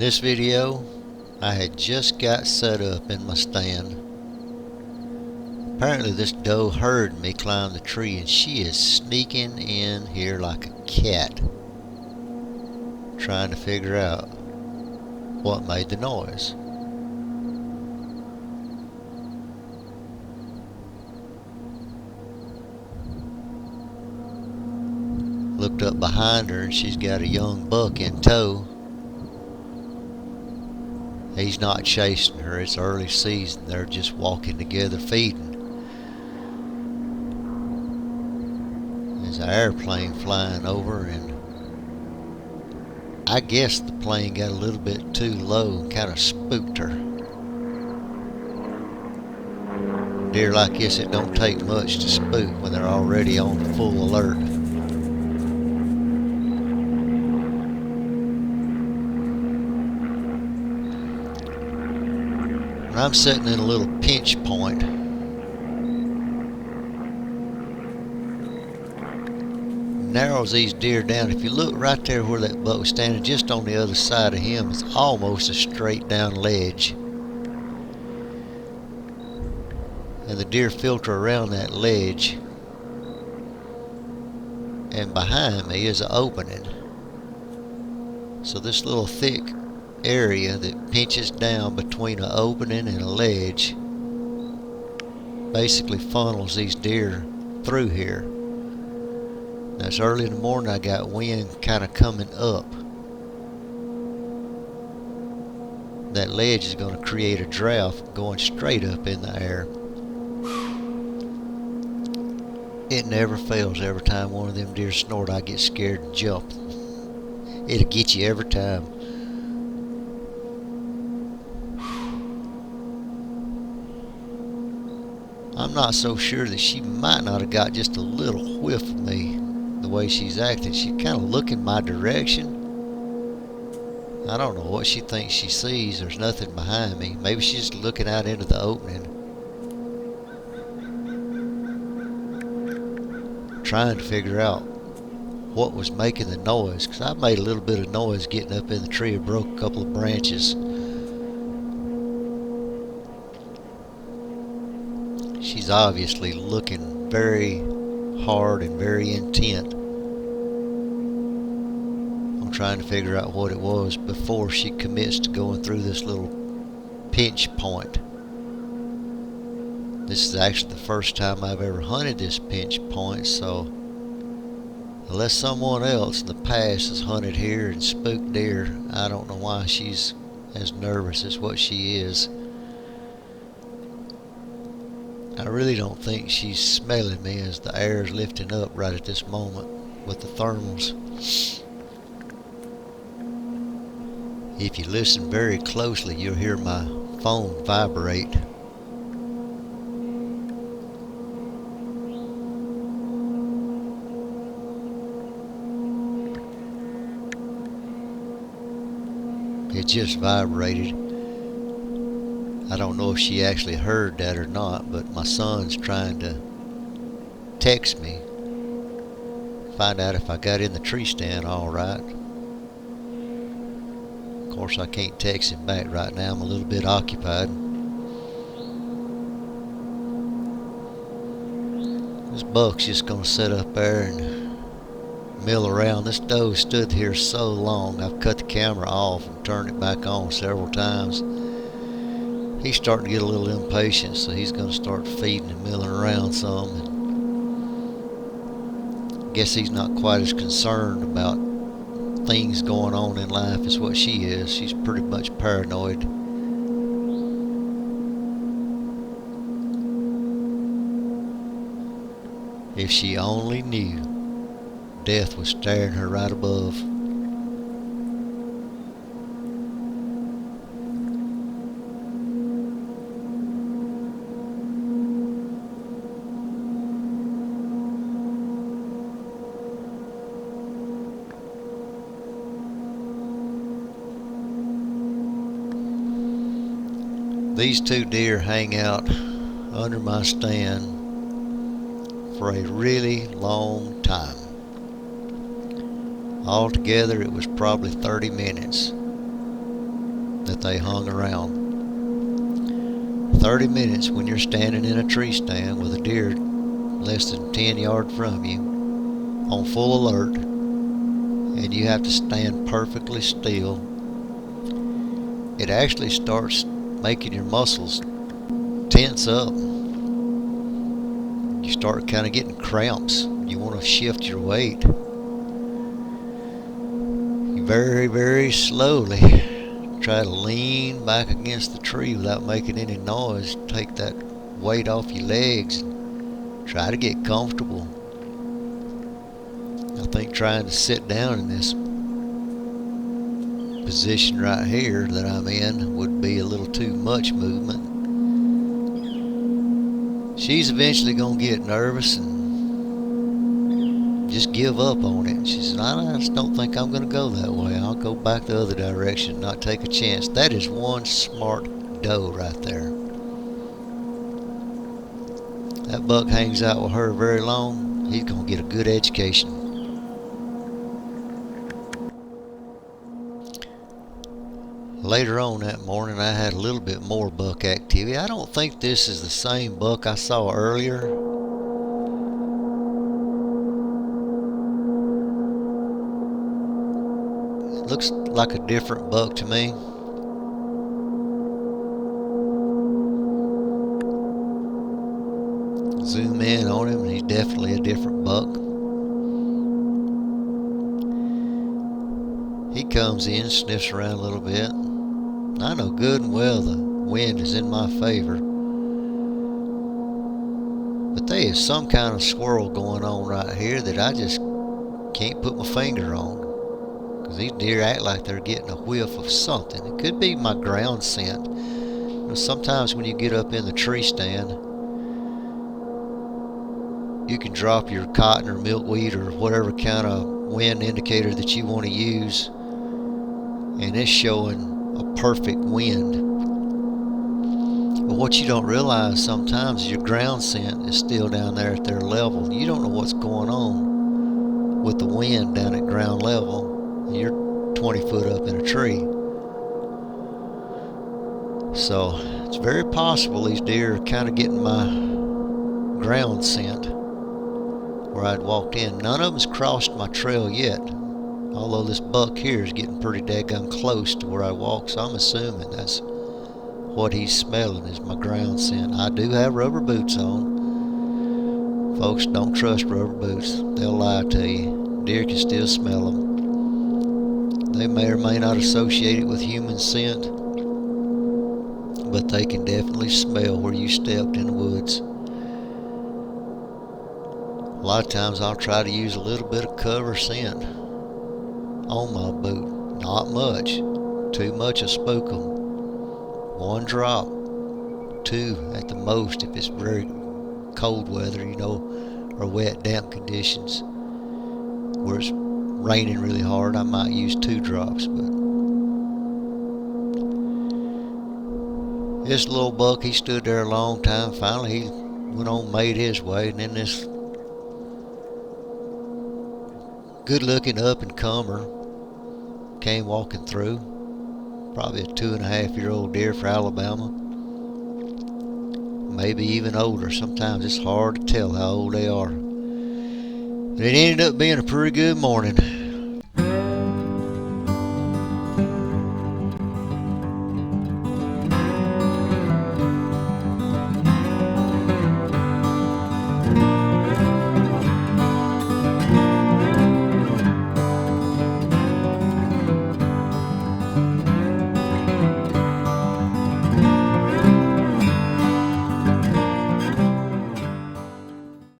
this video, I had just got set up in my stand. Apparently this doe heard me climb the tree and she is sneaking in here like a cat, trying to figure out what made the noise. Looked up behind her and she's got a young buck in tow. He's not chasing her, it's early season, they're just walking together feeding. There's an airplane flying over, and I guess the plane got a little bit too low and kind of spooked her. Deer like this, it don't take much to spook when they're already on full alert. When I'm sitting in a little pinch point, narrows these deer down. If you look right there where that buck was standing, just on the other side of him, it's almost a straight down ledge. And the deer filter around that ledge. And behind me is an opening. So this little thick area that pinches down between an opening and a ledge basically funnels these deer through here. Now it's early in the morning, I got wind kind of coming up. That ledge is going to create a draft going straight up in the air. It never fails. Every time one of them deer snort, I get scared and jump. It'll get you every time. I'm not so sure that she might not have got just a little whiff of me the way she's acting. She's kind of looking my direction. I don't know what she thinks she sees. There's nothing behind me. Maybe she's looking out into the opening, trying to figure out what was making the noise, because I made a little bit of noise getting up in the tree. It broke a couple of branches. She's obviously looking very hard and very intent on trying to figure out what it was before she commits to going through this little pinch point. This is actually the first time I've ever hunted this pinch point, so unless someone else in the past has hunted here and spooked deer, I don't know why she's as nervous as what she is. I really don't think she's smelling me, as the air is lifting up right at this moment with the thermals. If you listen very closely, you'll hear my phone vibrate. It just vibrated. I don't know if she actually heard that or not, but my son's trying to text me, find out if I got in the tree stand all right. Of course, I can't text him back right now. I'm a little bit occupied. This buck's just gonna sit up there and mill around. This doe stood here so long, I've cut the camera off and turned it back on several times. He's starting to get a little impatient, so he's going to start feeding and milling around some. I guess he's not quite as concerned about things going on in life as what she is. She's pretty much paranoid. If she only knew death was staring her right above. These two deer hang out under my stand for a really long time. Altogether, it was probably 30 minutes. that they hung around. 30 minutes when you're standing in a tree stand with a deer less than 10 yards from you on full alert, and you have to stand perfectly still, it actually starts making your muscles tense up. You start kind of getting cramps. You want to shift your weight. You very, very slowly try to lean back against the tree without making any noise. Take that weight off your legs. Try to get comfortable. I think trying to sit down in this position right here that I'm in would be a little too much movement. She's eventually going to get nervous and just give up on it. She says, I just don't think I'm going to go that way. I'll go back the other direction, not take a chance. That is one smart doe right there. That buck hangs out with her very long. He's going to get a good education. Later on that morning, I had a little bit more buck activity. I don't think this is the same buck I saw earlier. It looks like a different buck to me. Zoom in on him, and he's definitely a different buck. He comes in, sniffs around a little bit. I know good and well the wind is in my favor, but there is some kind of swirl going on right here that I just can't put my finger on, because these deer act like they're getting a whiff of something. It could be my ground scent. You know, sometimes when you get up in the tree stand, you can drop your cotton or milkweed or whatever kind of wind indicator that you want to use, and it's showing a perfect wind. But what you don't realize sometimes is your ground scent is still down there at their level. You don't know what's going on with the wind down at ground level, and you're 20 foot up in a tree. So it's very possible these deer are kind of getting my ground scent where I'd walked in. None of them's crossed my trail yet, although this buck here is getting pretty daggone close to where I walk, so I'm assuming that's what he's smelling is my ground scent. I do have rubber boots on. Folks, don't trust rubber boots. They'll lie to you. Deer can still smell them. They may or may not associate it with human scent, but they can definitely smell where you stepped in the woods. A lot of times I'll try to use a little bit of cover scent on my boot. Not much. Too much will spook them. 1 drop, 2 at the most if it's very cold weather, you know, or wet, damp conditions. Where it's raining really hard, I might use 2 drops. But this little buck, he stood there a long time. Finally, he went on and made his way, and then this good-looking up-and-comer came walking through. Probably a 2.5-year-old deer for Alabama. Maybe even older. Sometimes it's hard to tell how old they are. But it ended up being a pretty good morning.